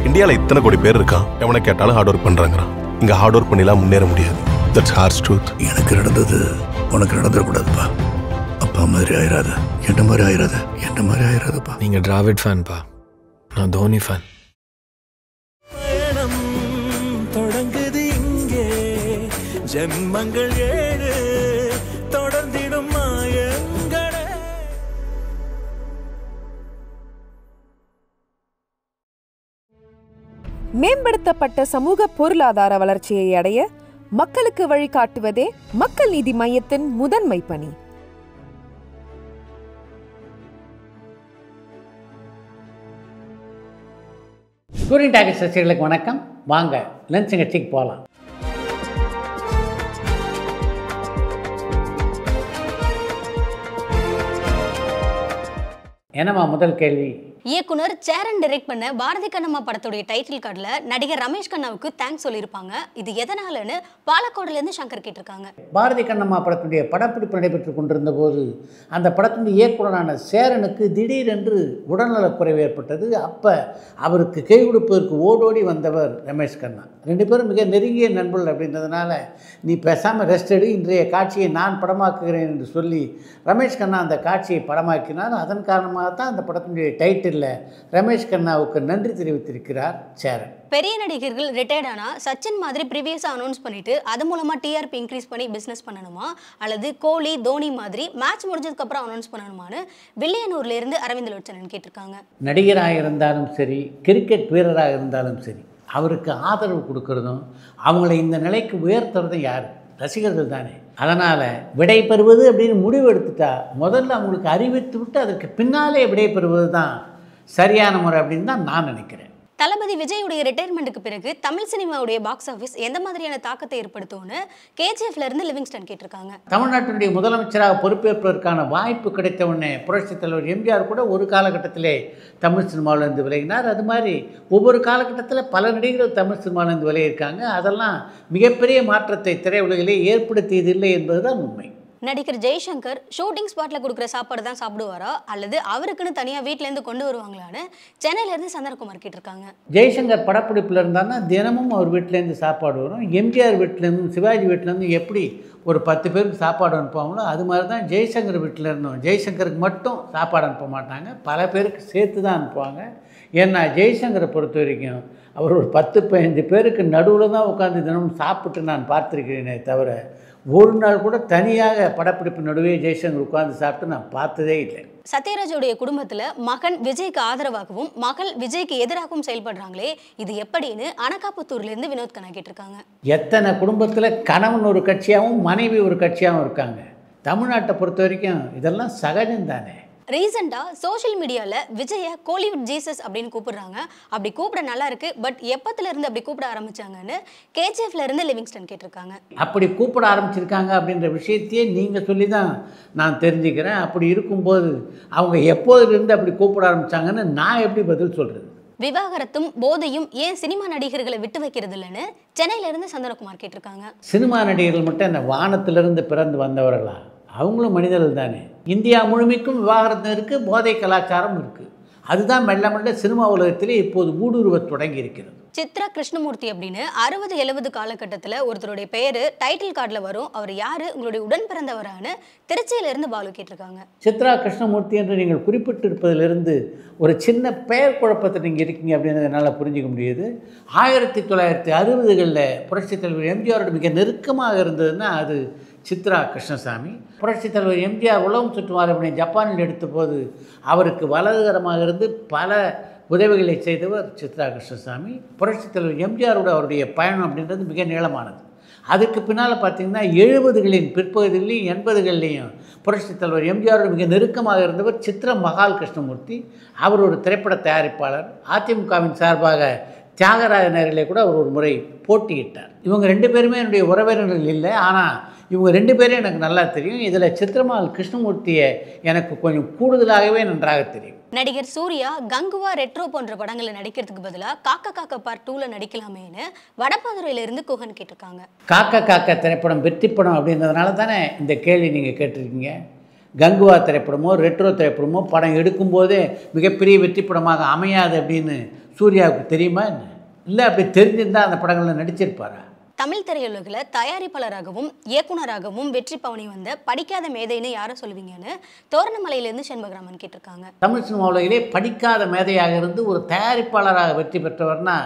இந்தியாவில் இத்தனை கோடி பேர் இருக்கான், எவனை கேட்டாலும் ஹார்ட் ஒர்க் பண்றாங்கிறான். இங்க ஹார்ட் ஒர்க் பண்ணிலாம் முன்னேற முடியாது. That's harsh truth. எனக்கு நடந்தது உனக்கு நடந்துடக்கூடாதுப்பா. அப்பா மாதிரி ஆயிராத, என்ன மாதிரி ஆயிராத, என்ன மாதிரி ஆயிராதப்பா. நீங்க டிராவிட் ஃபேன்பா, நான் தோனி ஃபேன். பயணம் தொடங்குது இங்கே, ஜென்மங்கள் ஏழு தொடர்ந்திடும் மாயங்களே. மேம்படுத்தப்பட்ட சமூக பொருளாதார வளர்ச்சியை அடைய மக்களுக்கு வழிகாட்டுவதே மக்கள் நீதி மையத்தின் முதன்மை பணி. டூரிங் டாக்கி ரசிகர்களுக்கு வணக்கம். வாங்க லஞ்ச் நிகழ்ச்சிக்கு போகலாம். என்னம்மா முதல் கேள்வி? இயக்குனர் சேரன் டைரக்ட் பண்ண பாரதி கண்ணம்மா படத்துடைய டைட்டில் கார்டில் நடிகர் ரமேஷ் கண்ணாவுக்கு தேங்க்ஸ் சொல்லியிருப்பாங்க. இது எதனாலன்னு பாலக்கோடுலேருந்து சங்கர் கேட்டிருக்காங்க. பாரதி கண்ணம்மா படத்துடைய படப்பிடிப்பு நடைபெற்று கொண்டிருந்த போது அந்த படத்தினுடைய இயக்குனரான சேரனுக்கு திடீரென்று உடல்நலக்குறைவு ஏற்பட்டது. அப்போ அவருக்கு கை கொடுப்பதற்கு ஓடோடி வந்தவர் ரமேஷ் கண்ணா. ரெண்டு பேரும் மிக நெருங்கிய நண்பர்கள் அப்படின்றதுனால, நீ பேசாமல் ரெஸ்ட் எடு, இன்றைய காட்சியை நான் படமாக்குகிறேன் என்று சொல்லி ரமேஷ் கண்ணா அந்த காட்சியை படமாக்கினார். அதன் காரணமாக தான் அந்த படத்தினுடைய டைட்டில் ரமேஷ் கண்ணாவுக்கு நன்றி தெரிவித்திருக்கிறார் சேரன். பெரிய நடிகர்கள் ரிட்டையர்ட் ஆனா சச்சின் மாதிரி ப்ரீவியஸாக அனௌன்ஸ் பண்ணிட்டு அது மூலமா டிஆர்பி இன்க்ரீஸ் பண்ணி பிஸ்னஸ் பண்ணணுமா, அல்லது கோலி தோனி மாதிரி மேட்ச் முடிஞ்சதுக்கு அப்புறம் அனௌன்ஸ் பண்ணணுமான்னு வில்லியனூர்ல இருந்து அரவிந்த் லோச்சனன் கேட்டிருக்காங்க. நடிகராக இருந்தாலும் சரி, கிரிக்கெட் வீரராக இருந்தாலும் சரி, அவருக்கு ஆதரவு கொடுக்கறதும் அவங்களை இந்த நிலைக்கு உயர்த்துறதும் யார்? ரசிகர்கள் தானே. அதனால் விடை பெறுவது அப்படின்னு முடிவு எடுத்துட்டா முதல்ல அவங்களுக்கு அறிவித்து விட்டு அதற்கு பின்னாலே விடை பெறுவது தான் சரியான முறை அப்படின்னு தான் நான் நினைக்கிறேன். தளபதி விஜயுடைய ரிட்டையர்மெண்ட்டுக்கு பிறகு தமிழ் சினிமாவுடைய பாக்ஸ் ஆஃபீஸ் எந்த மாதிரியான தாக்கத்தை ஏற்படுத்தும்னு கேஜிஎஃப்ல இருந்து லிவிங்ஸ்டன் கேட்டிருக்காங்க. தமிழ்நாட்டினுடைய முதலமைச்சராக பொறுப்பேற்பதற்கான வாய்ப்பு கிடைத்த உடனே புரட்சித் தலைவர் எம்ஜிஆர் கூட ஒரு காலகட்டத்திலே தமிழ் சினிமாவிலேருந்து விலகினார். அது மாதிரி ஒவ்வொரு காலகட்டத்தில் பல நடிகர்கள் தமிழ் சினிமாவிலேருந்து விலகியிருக்காங்க. அதெல்லாம் மிகப்பெரிய மாற்றத்தை திரையுலகிலே ஏற்படுத்தியதில்லை என்பதுதான் உண்மை. நடிகர் ஜெய்சங்கர் ஷூட்டிங் ஸ்பாட்ல கொடுக்குற சாப்பாடு தான் சாப்பிடுவாரா, அல்லது அவருக்குன்னு தனியாக வீட்டிலேருந்து கொண்டு வருவாங்களான்னு சென்னையிலேருந்து சந்திரகுமார் கேட்டிருக்காங்க. ஜெய்சங்கர் படப்பிடிப்பில் இருந்தாங்கன்னா தினமும் அவர் வீட்டிலேருந்து சாப்பாடு வரும். எம்ஜிஆர் வீட்டிலேருந்து, சிவாஜி வீட்டிலேருந்து எப்படி ஒரு 10 பேருக்கு சாப்பாடு அனுப்புவாங்களோ அது மாதிரி தான் ஜெய்சங்கர் வீட்டில் இருந்தோம். ஜெய்சங்கருக்கு மட்டும் சாப்பாடு அனுப்ப மாட்டாங்க, பல பேருக்கு சேர்த்து தான் அனுப்புவாங்க. ஏன்னா ஜெய்சங்கரை பொறுத்த வரைக்கும் அவர் ஒரு 10-15 பேருக்கு நடுவில் தான் உட்காந்து தினமும் சாப்பிட்டு நான் பார்த்துருக்கிறேனே தவிர ஒரு நாள் கூட தனியாக படப்பிடிப்பு நடுவே ஜெய்சங்கர் உட்கார்ந்து சாப்பிட்டு நான் பார்த்ததே இல்லை. சத்யராஜோடைய குடும்பத்தில் மகன் விஜய்க்கு ஆதரவாகவும் மகள் விஜய்க்கு எதிராகவும் செயல்படுறாங்களே, இது எப்படின்னு அனகாபுத்தூர்லேருந்து வினோத் கண்ணா கேட்டிருக்காங்க. எத்தனை குடும்பத்தில் கணவன் ஒரு கட்சியாகவும் மனைவி ஒரு கட்சியாகவும் இருக்காங்க. தமிழ்நாட்டை பொறுத்த வரைக்கும் இதெல்லாம் சகஜம்தானே. ரீசெண்டாக சோஷியல் மீடியாவில் விஜயை கோலிவுட் ஜீசஸ் அப்படின்னு கூப்பிடுறாங்க. அப்படி கூப்பிட நல்லா இருக்கு, பட் எப்பத்துலேருந்து அப்படி கூப்பிட ஆரம்பிச்சாங்கன்னு கேஜிஎஃப்ல இருந்து லிவிங்ஸ்டன் கேட்டிருக்காங்க. அப்படி கூப்பிட ஆரம்பிச்சிருக்காங்க அப்படின்ற விஷயத்தையே நீங்கள் சொல்லி தான் நான் தெரிஞ்சுக்கிறேன். அப்படி இருக்கும்போது அவங்க எப்போதுலேருந்து அப்படி கூப்பிட ஆரம்பித்தாங்கன்னு நான் எப்படி பதில் சொல்கிறது? விவாகரத்தும் போதையும் ஏன் சினிமா நடிகர்களை விட்டு வைக்கிறது இல்லைன்னு சென்னையிலேருந்து சந்திரகுமார் கேட்டிருக்காங்க. சினிமா நடிகர்கள் மட்டும் என்ன வானத்திலிருந்து பிறந்து வந்தவர்களா? அவங்களும் மனிதர்கள் தானே. இந்தியா முழுமைக்கும் விவாகரத்து இருக்குது, போதை கலாச்சாரம் இருக்குது. அதுதான் மெல்ல மெல்ல சினிமா உலகத்திலே இப்போது ஊடுருவ தொடங்கி இருக்கிறது. சித்ரா கிருஷ்ணமூர்த்தி அப்படின்னு 60-70 காலகட்டத்தில் ஒருத்தருடைய பெயர் டைட்டில் கார்டில் வரும். அவர் யார்? உங்களுடைய உடன் பிறந்தவரான திருச்சியிலிருந்து பாலு கேட்டிருக்காங்க. சித்ரா கிருஷ்ணமூர்த்தி என்று நீங்கள் குறிப்பிட்டிருப்பதிலிருந்து ஒரு சின்ன பெயர் குழப்பத்தை நீங்கள் இருக்கீங்க அப்படின்னு என்னால் புரிஞ்சிக்க முடியுது. 1960களில் புரட்சித் தலைவர் எம்ஜிஆரோட மிக நெருக்கமாக இருந்ததுன்னா அது சித்ரா கிருஷ்ணசாமி. புரட்சித் தலைவர் எம்ஜிஆர் உலகம் சுற்றுவார் அப்படின்னு ஜப்பானில் எடுத்தபோது அவருக்கு வலதுகரமாக இருந்து பல உதவிகளை செய்தவர் சித்ரா கிருஷ்ணசாமி. புரட்சித் தலைவர் எம்ஜிஆரோட அவருடைய பயணம் அப்படின்றது மிக நீளமானது. அதுக்கு பின்னால் பார்த்திங்கன்னா 70களின் பிற்பகுதியிலையும் 80களிலையும் புரட்சித் தலைவர் எம்ஜிஆரோட மிக நெருக்கமாக இருந்தவர் சித்ரா மகால் கிருஷ்ணமூர்த்தி. அவர் ஒரு திரைப்பட தயாரிப்பாளர். அதிமுகவின் சார்பாக தியாகராய நகரிலே கூட அவர் ஒரு முறை போட்டியிட்டார். இவங்க 2 பேருமே என்னுடைய உறவினர்கள் இல்லை, ஆனால் இவங்க 2 பேரும் எனக்கு நல்லா தெரியும். இதில் சித்ரமால் கிருஷ்ணமூர்த்தியை எனக்கு கொஞ்சம் கூடுதலாகவே நன்றாக தெரியும். நடிகர் சூர்யா கங்குவா ரெட்ரோ போன்ற படங்களில் நடிக்கிறதுக்கு பதிலாக காக்கா காக்கா பார்ட் 2ல நடிக்கலாமேன்னு வடபாதுரையிலிருந்து குகன் கேட்டிருக்காங்க. காக்கா காக்கா திரைப்படம் வெற்றி படம் அப்படின்றதுனால தானே இந்த கேள்வி நீங்கள் கேட்டிருக்கீங்க. கங்குவா திரைப்படமோ ரெட்ரோ திரைப்படமோ படம் எடுக்கும்போதே மிகப்பெரிய வெற்றி படமாக அமையாது அப்படின்னு சூர்யாவுக்கு தெரியுமா என்ன? இல்லை அப்படி தெரிஞ்சிருந்தால் அந்த படங்களில் நடிச்சிருப்பாரா? தமிழ் திரையுலகில் தயாரிப்பாளராகவும் இயக்குனராகவும் வெற்றி பவனி வந்த படிக்காத மேதைன்னு யாரை சொல்லுவீங்கன்னு தோரணமலையிலேருந்து செண்பகராமன் கேட்டிருக்காங்க. தமிழ் சினிமா உலகிலே படிக்காத மேதையாக இருந்து ஒரு தயாரிப்பாளராக வெற்றி பெற்றவர்னா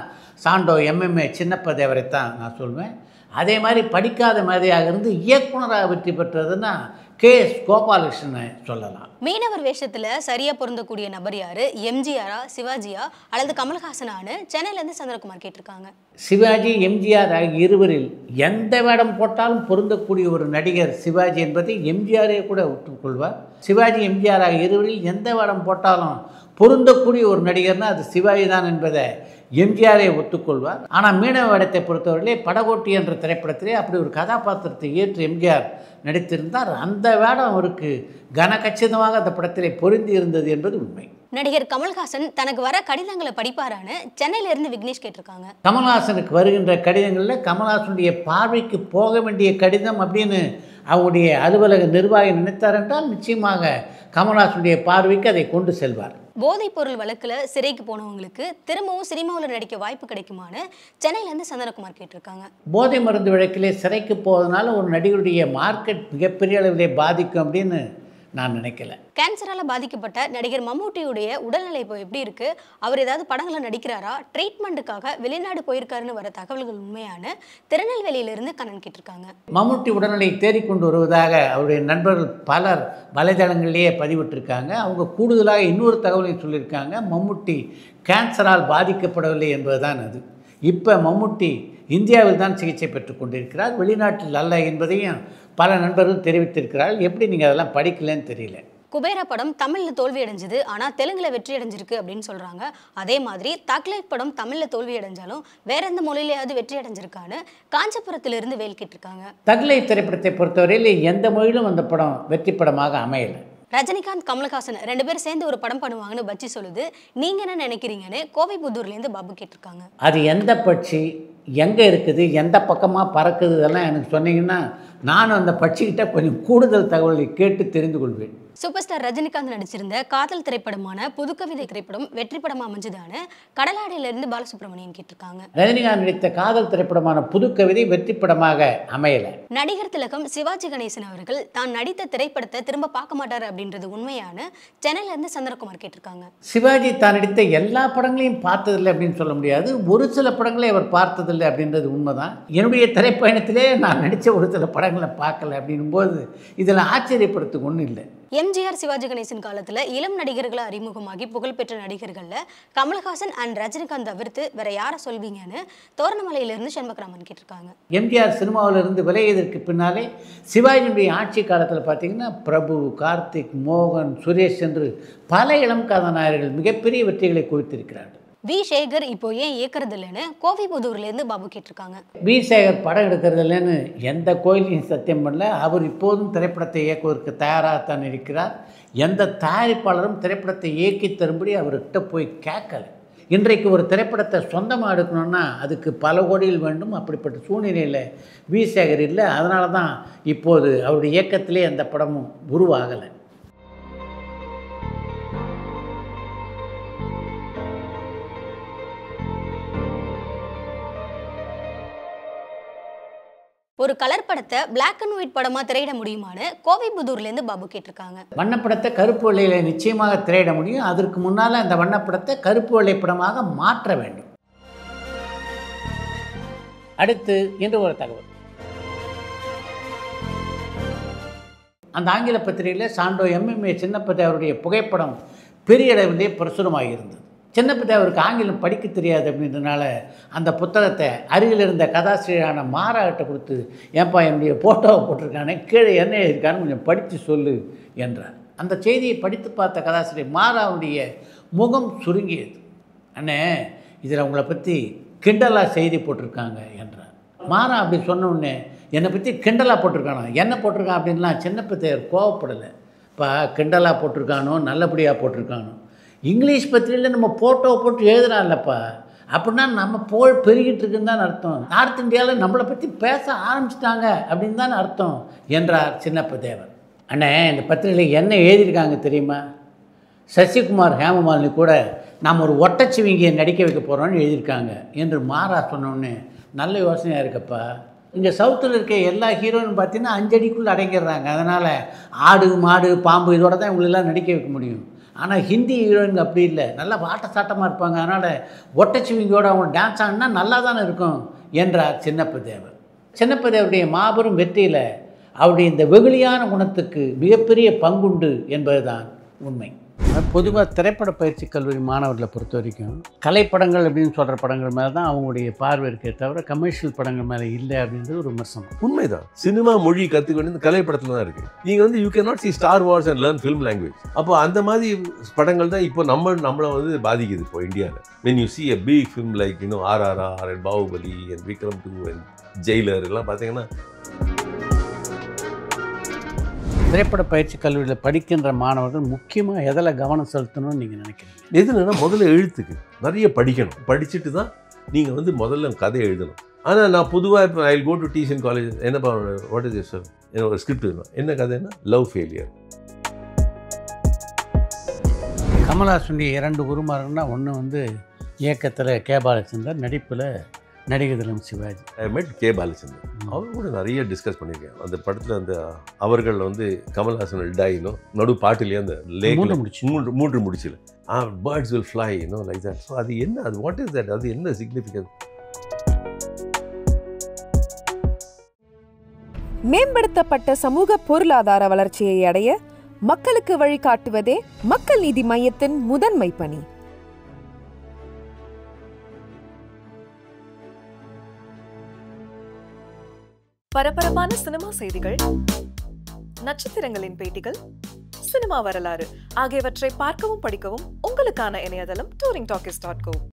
சாண்டோ MMA சின்னப்ப தேவரைத்தான் நான் சொல்வேன். அதே மாதிரி படிக்காத மேதையாக இருந்து இயக்குனராக வெற்றி பெற்றதுன்னா KS கோபாலகிருஷ்ணனை சொல்லலாம். மீனவர் வேஷத்தில் சரியாக பொருந்தக்கூடிய நபர் யார்? எம்ஜிஆரா, சிவாஜியா அல்லது கமல்ஹாசனான்னு சென்னையிலேருந்து சந்திரகுமார் கேட்டிருக்காங்க. சிவாஜி எம்ஜிஆர் ஆகிய இருவரில் எந்த வேடம் போட்டாலும் பொருந்தக்கூடிய ஒரு நடிகர் சிவாஜி என்பதை எம்ஜிஆரே கூட ஒத்துக்கொள்வார். சிவாஜி எம்ஜிஆர் ஆகிய இருவரில் எந்த வேடம் போட்டாலும் பொருந்தக்கூடிய ஒரு நடிகர்னால் அது சிவாஜி தான் என்பதை எம்ஜிஆரே ஒத்துக்கொள்வார். ஆனால் மீனவ வேடத்தை பொறுத்தவரையிலே படகோட்டி என்ற திரைப்படத்திலே அப்படி ஒரு கதாபாத்திரத்தை ஏற்று எம்ஜிஆர் நடித்திருந்தார். அந்த வேடம் அவருக்கு கனகச்சிதமாக அந்த படத்திலே பொருந்தி இருந்தது என்பது உண்மை. நடிகர் கமல்ஹாசன் தனக்கு வர கடிதங்களை படிப்பாரான்னு சென்னையிலிருந்து விக்னேஷ் கேட்டிருக்காங்க. கமல்ஹாசனுக்கு வருகின்ற கடிதங்களில் கமல்ஹாசனுடைய பார்வைக்கு போக வேண்டிய கடிதம் அப்படின்னு அவருடைய அலுவலக நிர்வாகி நினைத்தார் என்றால் நிச்சயமாக கமல்ஹாசனுடைய பார்வைக்கு அதை கொண்டு செல்வார். போதைப் பொருள் வழக்கில் சிறைக்கு போனவங்களுக்கு திரும்பவும் சினிமாவில் நடிக்க வாய்ப்பு கிடைக்குமான்னு சென்னையிலேருந்து சந்திரகுமார் கேட்டிருக்காங்க. போதை மருந்து வழக்கிலே சிறைக்கு போவதனால ஒரு நடிகருடைய மார்க்கெட் மிகப்பெரிய அளவிலே பாதிக்கும் அப்படின்னு நான் நினைக்கல. கேன்சரால் பாதிக்கப்பட்ட நடிகர் மம்முட்டியுடைய உடல்நிலை இப்போ எப்படி இருக்கு? அவர் ஏதாவது படங்களை நடிக்கிறாரா? ட்ரீட்மெண்ட்டுக்காக வெளிநாடு போயிருக்காருன்னு வர தகவல்கள் உண்மையான திருநெல்வேலியிலிருந்து கண்ணன் கேட்டிருக்காங்க. மம்முட்டி உடல்நிலை தேடிக்கொண்டு வருவதாக அவருடைய நண்பர்கள் பலர் வலைதளங்களிலேயே பதிவிட்டிருக்காங்க. அவங்க கூடுதலாக இன்னொரு தகவலையும் சொல்லியிருக்காங்க. மம்முட்டி கேன்சரால் பாதிக்கப்படவில்லை என்பதுதான் அது. இப்போ மம்முட்டி இந்தியாவில் தான் சிகிச்சை பெற்றுக் கொண்டிருக்கிறார், வெளிநாட்டில் அல்ல என்பதையும் பல நண்பர்கள் தெரிவித்திருக்கிறார்கள். எப்படி நீங்கள் அதெல்லாம் படிக்கலன்னு தெரியல. குபேரா படம் தமிழில் தோல்வி அடைஞ்சது, ஆனால் தெலுங்கில் வெற்றி அடைஞ்சிருக்கு அப்படின்னு சொல்கிறாங்க. அதே மாதிரி தக்லைட் படம் தமிழில் தோல்வி அடைஞ்சாலும் வேற எந்த மொழியிலையாவது வெற்றி அடைஞ்சிருக்கான்னு காஞ்சிபுரத்திலிருந்து வேல் கேட்டிருக்காங்க. தக்லைட் திரைப்படத்தை பொறுத்தவரையில் எந்த மொழியிலும் அந்த படம் வெற்றி படமாக அமையலை. ரஜினிகாந்த் கமல்ஹாசன் 2 பேரும் சேர்ந்து ஒரு படம் பண்ணுவாங்கன்னு பச்சி சொல்லுது. நீங்கள் என்ன நினைக்கிறீங்கன்னு கோவைப்புத்தூர்லேருந்து பாபு கேட்டிருக்காங்க. அது எந்த பட்சி, எங்கே இருக்குது, எந்த பக்கமாக பறக்குது, இதெல்லாம் எனக்கு சொன்னீங்கன்னா நானும் அந்த பட்சிக்கிட்ட கொஞ்சம் கூடுதல் தகவலை கேட்டு தெரிந்து கொள்வேன். சூப்பர் ஸ்டார் ரஜினிகாந்த் நடிச்சிருந்த காதல் திரைப்படமான புதுக்கவிதை திரைப்படம் வெற்றி படமா அமைஞ்சதான்னு கடலாடியிலிருந்து பாலசுப்ரமணியன் கேட்டிருக்காங்க. ரஜினிகாந்த் நடித்த காதல் திரைப்படமான புதுக்கவிதை வெற்றி படமாக அமையல. நடிகர் திலகம் சிவாஜி கணேசன் அவர்கள் தான் நடித்த திரைப்படத்தை திரும்ப பார்க்க மாட்டார் அப்படின்றது உண்மையான சென்னையில இருந்து சந்திரகுமார் கேட்டிருக்காங்க. சிவாஜி தான் நடித்த எல்லா படங்களையும் பார்த்ததில்லை அப்படின்னு சொல்ல முடியாது. ஒரு சில படங்களை அவர் பார்த்ததில்லை அப்படின்றது உண்மைதான். என்னுடைய திரைப்பயணத்திலே நான் நடித்த ஒரு சில படங்களை பார்க்கல அப்படின்னும் போது இதில் ஆச்சரியப்படுறதுக்கு ஒன்றும் இல்லை. எம்ஜிஆர் சிவாஜி கணேசன் காலத்தில் இளம் நடிகர்களை அறிமுகமாகி புகழ்பெற்ற நடிகர்களில் கமல்ஹாசன் அண்ட் ரஜினிகாந்த் தவிர்த்து வேற யாரை சொல்வீங்கன்னு தோரணமலையிலிருந்து செண்பகராமன் கேட்டிருக்காங்க. எம்ஜிஆர் சினிமாவிலிருந்து விலகியதற்கு பின்னாலே சிவாஜியுடைய ஆட்சி காலத்தில் பார்த்தீங்கன்னா பிரபு, கார்த்திக், மோகன், சுரேஷ் என்று பல இளம் கதாநாயகர்கள் மிகப்பெரிய வெற்றிகளை குவித்திருக்கிறார்கள். வி சேகர் இப்போ ஏன் இயக்கிறது இல்லைன்னு கோவைப்புத்தூர்லேருந்து பாபு கேட்டிருக்காங்க. வி சேகர் படம் எடுக்கிறது இல்லைன்னு எந்த கோயிலையும் சத்தியம் பண்ணல. அவர் இப்போதும் திரைப்படத்தை இயக்குவதற்கு தயாராகத்தான் இருக்கிறார். எந்த தயாரிப்பாளரும் திரைப்படத்தை இயக்கி தரும்படி அவர்கிட்ட போய் கேட்கல. இன்றைக்கு ஒரு திரைப்படத்தை சொந்தமாக எடுக்கணும்னா அதுக்கு பல கோடிகள் வேண்டும். அப்படிப்பட்ட சூழ்நிலையில் வி சேகர் இல்லை. அதனால தான் இப்போது அவருடைய இயக்கத்திலே அந்த படமும் உருவாகலை. ஒரு கலர் படத்தை பிளாக் அண்ட் ஒயிட் படமா திரையிட முடியுமான்னு கோவைப்புத்தூர்லேருந்து பாபு கேட்டிருக்காங்க. வண்ணப்படத்தை கருப்பு வெள்ளையில் நிச்சயமாக திரையிட முடியும். அதற்கு முன்னால் அந்த வண்ணப்படத்தை கருப்பு வெள்ளை படமாக மாற்ற வேண்டும். அடுத்து என்று ஒரு தகவல். அந்த ஆங்கில பத்திரிகையில் சாண்டோ MMA சின்னப்ப தேவருடைய புகைப்படம் பெரிய அளவிலே பிரசுரமாக இருந்தது. சின்னப்ப தேவருக்கு ஆங்கிலம் படிக்க தெரியாது அப்படின்றதுனால அந்த புத்தகத்தை அருகில் இருந்த கதாசிரியரான மாராகிட்ட கொடுத்து, ஏன்பா என்னுடைய ஃபோட்டோவை போட்டிருக்கானே, கீழே என்ன எழுதியிருக்கான்னு கொஞ்சம் படித்து சொல்லு என்றார். அந்த செய்தியை படித்து பார்த்த கதாசிரியர் மாராவுடைய முகம் சுருங்கியது. அண்ணே, இதில் உங்களை பற்றி கிண்டலாக செய்தி போட்டிருக்காங்க என்றார். மாறா அப்படி சொன்ன உடனே என்னை பற்றி கிண்டலாக போட்டிருக்கானோ, என்ன போட்டிருக்கான் அப்படின்லாம் சின்னப்ப தேவர் கோவப்படலை. இப்போ கிண்டலாக போட்டிருக்கானோ நல்லபடியாக போட்டிருக்கானோ, இங்கிலீஷ் பத்திரிகையில் நம்ம ஃபோட்டோவை போட்டு எழுதுறான்லப்பா, அப்படின்னா நம்ம புகழ் பெருகிட்டு இருக்குன்னு தான் அர்த்தம். நார்த் இந்தியாவில் நம்மளை பற்றி பேச ஆரம்பிச்சிட்டாங்க அப்படின்னு தான் அர்த்தம் என்றார் சின்னப்ப தேவர். அண்ணே, இந்த பத்திரிகையில் என்ன எழுதியிருக்காங்க தெரியுமா? சசிகுமார் ஹேமமாலினி கூட நாம் ஒரு ஒட்டச்சிவிங்கியை நடிக்க வைக்க போகிறோம்னு எழுதியிருக்காங்க என்று மாறா சொன்னோன்னே நல்ல யோசனையாக இருக்கப்பா. இங்கே சவுத்தில் இருக்க எல்லா ஹீரோயினும் பார்த்தீங்கன்னா 5 அடிக்குள்ளே அடங்கிடுறாங்க. அதனால் ஆடு மாடு பாம்பு இதோட தான் இவங்களெல்லாம் நடிக்க வைக்க முடியும். ஆனால் ஹிந்தி ஹீரோயினுங்க அப்படி இல்லை, நல்லா வாட்ட சாட்டமாக இருப்பாங்க. அதனால் ஒட்டச்சிவிங்கியோட அவங்க டான்ஸ் ஆடினா நல்லா தானே இருக்கும் என்றார் சின்னப்ப தேவர். சின்னப்ப தேவருடைய மாபெரும் வெற்றியில் அவருடைய இந்த வெகுளியான குணத்துக்கு மிகப்பெரிய பங்குண்டு என்பதுதான் உண்மை. பொதுவாக திரைப்பட பயிற்சி கல்லூரி மாணவர்களை பொறுத்த வரைக்கும் கலைப்படங்கள் அப்படின்னு சொல்கிற படங்கள் மேலே தான் அவங்களுடைய பார்வை இருக்கே தவிர கமர்ஷியல் படங்கள் மேலே இல்லை அப்படின்றது ஒரு விமர்சனம். உண்மைதான். சினிமா மொழி கற்றுக்க வேண்டியது கலைப்படத்தில் தான் இருக்குது. நீங்கள் வந்து you can not C star Wars and learn film language. அப்போ அந்த மாதிரி படங்கள் தான் இப்போ நம்மளை வந்து பாதிக்குது இப்போ இந்தியாவில். When you see a big film like RRR and Baahubali and Vikram 2 and Jailer எல்லாம் பார்த்தீங்கன்னா திரைப்பட பயிற்சி கல்லூரியில் படிக்கின்ற மாணவர்கள் முக்கியமாக எதில் கவனம் செலுத்தணும்னு நீங்கள் நினைக்கிறீங்க? எதுனா முதல்ல எழுத்துக்கு நிறைய படிக்கணும். படிச்சுட்டு தான் நீங்கள் வந்து முதல்ல கதை எழுதணும். ஆனால் நான் பொதுவாக இப்போ ஐ கோ டு டீச்சர் காலேஜ் என்னப்பா வாட் இஸ் சார் என்ன ஒரு ஸ்கிரிப்ட் வேணும். என்ன கதைன்னா லவ் ஃபெயிலியர். கமல்ஹாசனுடைய 2 குருமார்கள்னா ஒன்று வந்து இயக்கத்தில் கே பாலச்சந்தர், நடிப்பில் நடிகர்களும் சிவாஜி. ஐ மெட் கே பாலச்சந்தர். அவர் கூட நிறைய டிஸ்கஸ் பண்ணியிருக்கேன். அந்த படத்தில் அந்த அவர்கள் வந்து கமல்ஹாசன் டைனும் நடு பாட்டிலேயே அந்த லேக்கில் மூன்று முடிச்சில் birds will fly like that. So அது என்ன, அது வாட் இஸ் தட், அது என்ன சிக்னிஃபிகன்ஸ்? மேம்படுத்தப்பட்ட சமூக பொருளாதார வளர்ச்சியை அடைய மக்களுக்கு வழிகாட்டுவதே மக்கள் நீதி மையத்தின் முதன்மை பணி. பரபரப்பான சினிமா செய்திகள், நட்சத்திரங்களின் பேட்டிகள், சினிமா வரலாறு ஆகியவற்றை பார்க்கவும் படிக்கவும் உங்களுக்கான இணையதளம் touringtalkies.co.